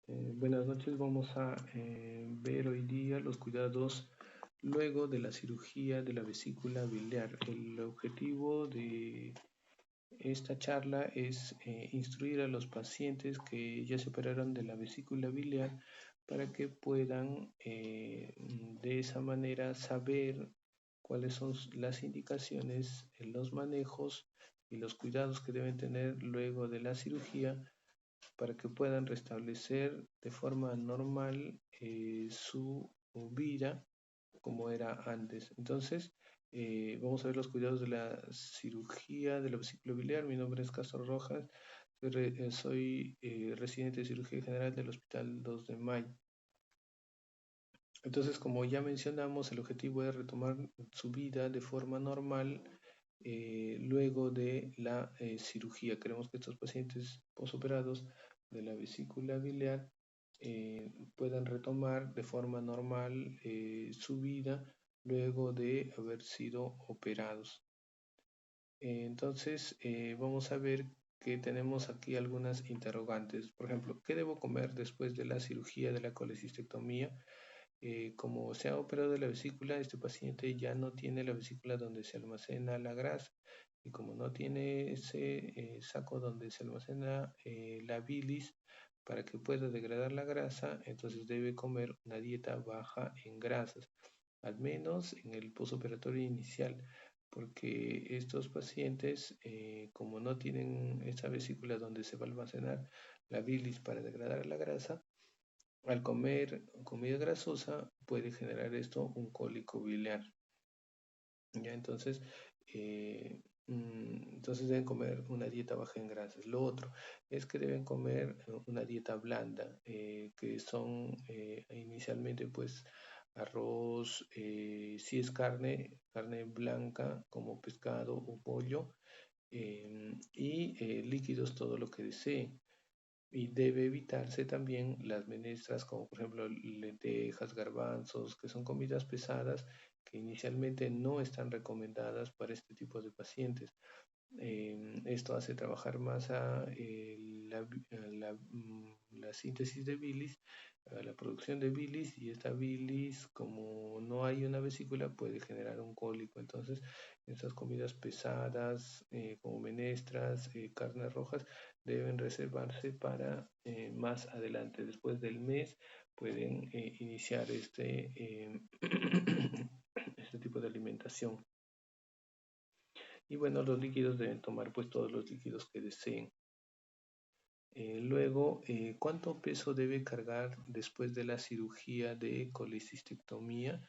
Buenas noches, vamos a ver hoy día los cuidados luego de la cirugía de la vesícula biliar. El objetivo de esta charla es instruir a los pacientes que ya se operaron de la vesícula biliar para que puedan de esa manera saber cuáles son las indicaciones, los manejos y los cuidados que deben tener luego de la cirugía para que puedan restablecer de forma normal su vida como era antes. Entonces, vamos a ver los cuidados de la cirugía de la vesícula biliar. Mi nombre es Castro Rojas, soy residente de cirugía general del Hospital 2 de Mayo. Entonces, como ya mencionamos, el objetivo es retomar su vida de forma normal luego de la cirugía. Queremos que estos pacientes posoperados de la vesícula biliar puedan retomar de forma normal su vida luego de haber sido operados. Entonces, vamos a ver que tenemos aquí algunas interrogantes. Por ejemplo, ¿qué debo comer después de la cirugía de la colecistectomía? Como se ha operado de la vesícula, este paciente ya no tiene la vesícula donde se almacena la grasa y como no tiene ese saco donde se almacena la bilis para que pueda degradar la grasa, entonces debe comer una dieta baja en grasas, al menos en el postoperatorio inicial, porque estos pacientes, como no tienen esa vesícula donde se va a almacenar la bilis para degradar la grasa, al comer comida grasosa puede generar esto un cólico biliar. ¿Ya? Entonces deben comer una dieta baja en grasas. Lo otro es que deben comer una dieta blanda, que son inicialmente pues arroz, si es carne blanca como pescado o pollo, y líquidos todo lo que desee. Y debe evitarse también las menestras como por ejemplo lentejas, garbanzos, que son comidas pesadas que inicialmente no están recomendadas para este tipo de pacientes. Esto hace trabajar más la síntesis de bilis, la producción de bilis, y esta bilis, como no hay una vesícula, puede generar un cólico. Entonces, estas comidas pesadas, como menestras, carnes rojas, deben reservarse para más adelante. Después del mes, pueden iniciar este tipo de alimentación. Y bueno, los líquidos deben tomar pues todos los líquidos que deseen. Luego, ¿cuánto peso debe cargar después de la cirugía de colecistectomía?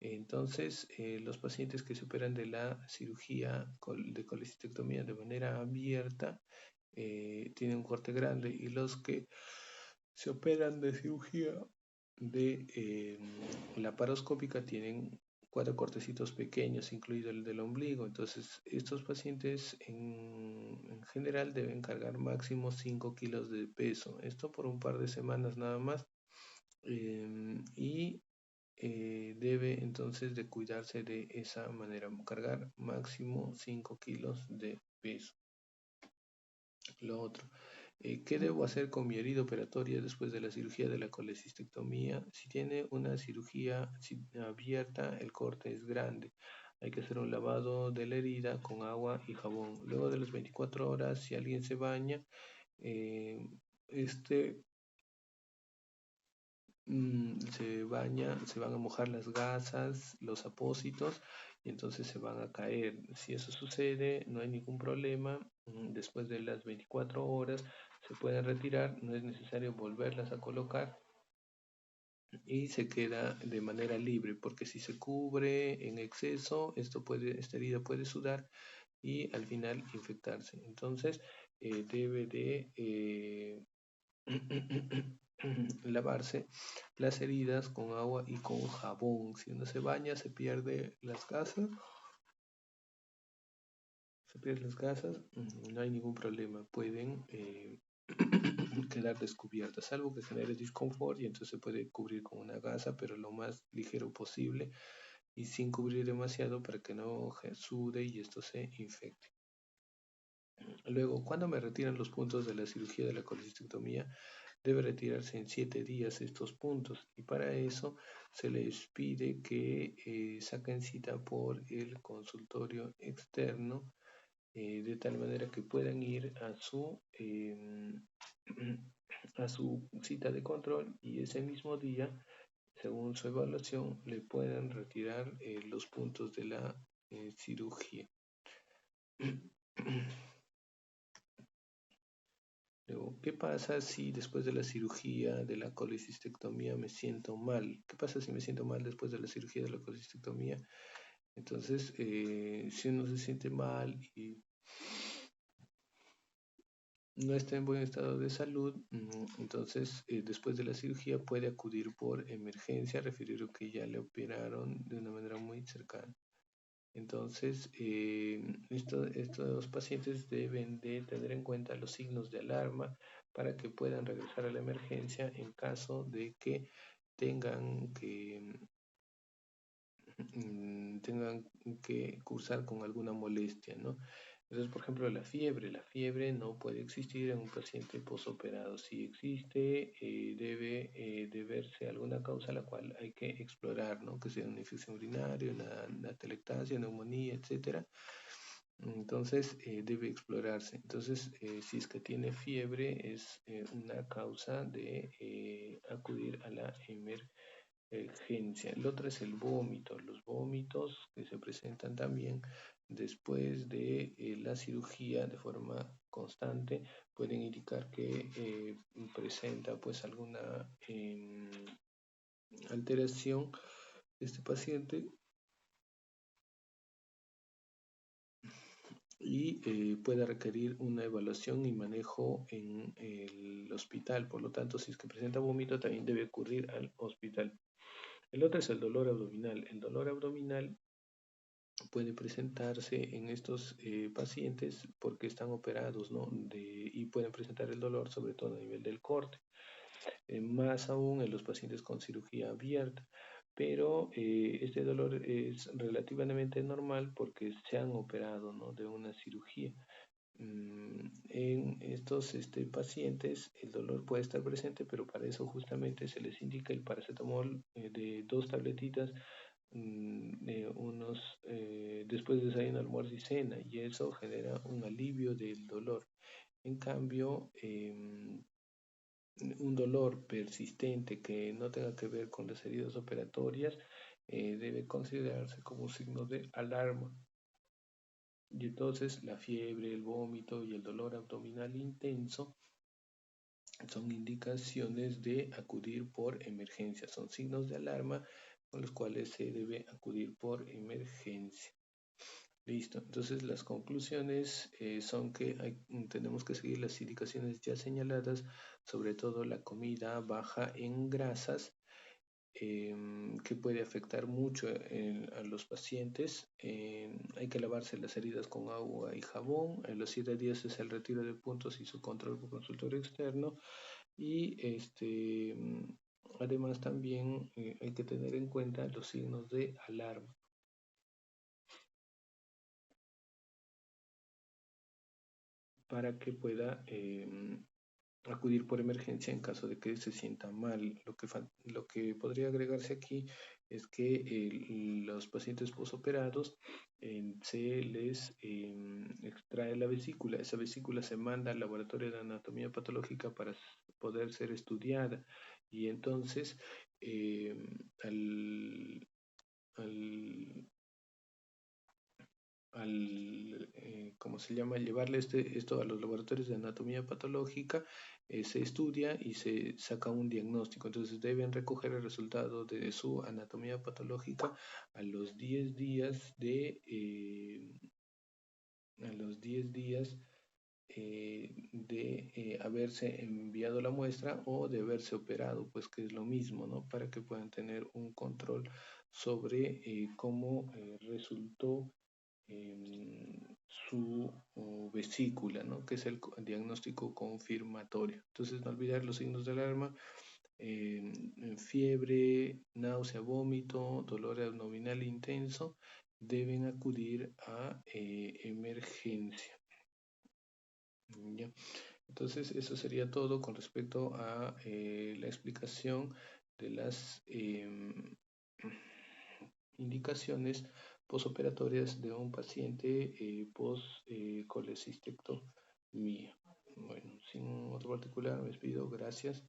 Entonces, los pacientes que se operan de la cirugía de colecistectomía de manera abierta tienen un corte grande, y los que se operan de cirugía de laparoscópica tienen 4 cortecitos pequeños, incluido el del ombligo. Entonces, estos pacientes en general deben cargar máximo 5 kilos de peso. Esto por un par de semanas nada más. Y debe entonces de cuidarse de esa manera, cargar máximo 5 kilos de peso. Lo otro, ¿qué debo hacer con mi herida operatoria después de la cirugía de la colecistectomía? Si tiene una cirugía abierta, el corte es grande. Hay que hacer un lavado de la herida con agua y jabón. Luego de las 24 horas, si alguien se baña, eh, este se van a mojar las gasas, los apósitos, y entonces se van a caer. Si eso sucede, no hay ningún problema. Después de las 24 horas se pueden retirar, no es necesario volverlas a colocar y se queda de manera libre, porque si se cubre en exceso, esta herida puede sudar y al final infectarse. Entonces, debe de lavarse las heridas con agua y con jabón. Si uno se baña, se pierde las gasas. No hay ningún problema. Pueden quedar descubiertas, salvo que genere disconfort, y entonces se puede cubrir con una gasa, pero lo más ligero posible y sin cubrir demasiado para que no sude y esto se infecte. Luego, cuando me retiran los puntos de la cirugía de la colecistectomía, debe retirarse en 7 días estos puntos y para eso se les pide que saquen cita por el consultorio externo de tal manera que puedan ir a su cita de control y ese mismo día, según su evaluación, le puedan retirar los puntos de la cirugía. Luego, ¿qué pasa si después de la cirugía de la colecistectomía me siento mal? ¿Qué pasa si me siento mal después de la cirugía de la colecistectomía? Entonces, si uno se siente mal y no está en buen estado de salud, entonces después de la cirugía puede acudir por emergencia, refiriendo que ya le operaron de una manera muy cercana. Entonces, estos pacientes deben de tener en cuenta los signos de alarma para que puedan regresar a la emergencia en caso de que tengan que, tengan que cursar con alguna molestia, ¿no? Entonces, por ejemplo, la fiebre no puede existir en un paciente posoperado. Si existe, debe de verse alguna causa la cual hay que explorar, ¿no? Que sea una infección urinaria, una atelectasia, neumonía, etcétera. Entonces, debe explorarse. Entonces, si es que tiene fiebre, es una causa de acudir a la emergencia. El otro es el vómito. Los vómitos que se presentan también después de la cirugía de forma constante pueden indicar que presenta pues alguna alteración de este paciente y pueda requerir una evaluación y manejo en el hospital. Por lo tanto, si es que presenta vómito, también debe ocurrir al hospital. El otro es el dolor abdominal. El dolor abdominal puede presentarse en estos pacientes porque están operados, ¿no? Y pueden presentar el dolor sobre todo a nivel del corte, más aún en los pacientes con cirugía abierta. Pero este dolor es relativamente normal porque se han operado, ¿no? De una cirugía. En estos pacientes el dolor puede estar presente, pero para eso justamente se les indica el paracetamol de 2 tabletitas después de desayuno, almuerzo y cena, y eso genera un alivio del dolor. En cambio, un dolor persistente que no tenga que ver con las heridas operatorias debe considerarse como un signo de alarma. Y entonces la fiebre, el vómito y el dolor abdominal intenso son indicaciones de acudir por emergencia, son signos de alarma con los cuales se debe acudir por emergencia. Listo, entonces las conclusiones son que tenemos que seguir las indicaciones ya señaladas, sobre todo la comida baja en grasas, que puede afectar mucho a los pacientes. Hay que lavarse las heridas con agua y jabón. En los 7 días es el retiro de puntos y su control por consultorio externo. Y además también hay que tener en cuenta los signos de alarma para que pueda acudir por emergencia en caso de que se sienta mal. Lo que podría agregarse aquí es que los pacientes posoperados se les extrae la vesícula. Esa vesícula se manda al laboratorio de anatomía patológica para poder ser estudiada y entonces al, al ¿cómo se llama? Llevarle esto a los laboratorios de anatomía patológica, se estudia y se saca un diagnóstico. Entonces deben recoger el resultado de su anatomía patológica a los 10 días de haberse enviado la muestra o de haberse operado, pues que es lo mismo, ¿no? Para que puedan tener un control sobre cómo resultó su vesícula, ¿no? Que es el diagnóstico confirmatorio. Entonces, no olvidar los signos de alarma, fiebre, náusea, vómito, dolor abdominal intenso, deben acudir a emergencia. ¿Ya? Entonces, eso sería todo con respecto a la explicación de las indicaciones posoperatorias de un paciente post colecistectomía. Bueno, sin otro particular, me despido. Gracias.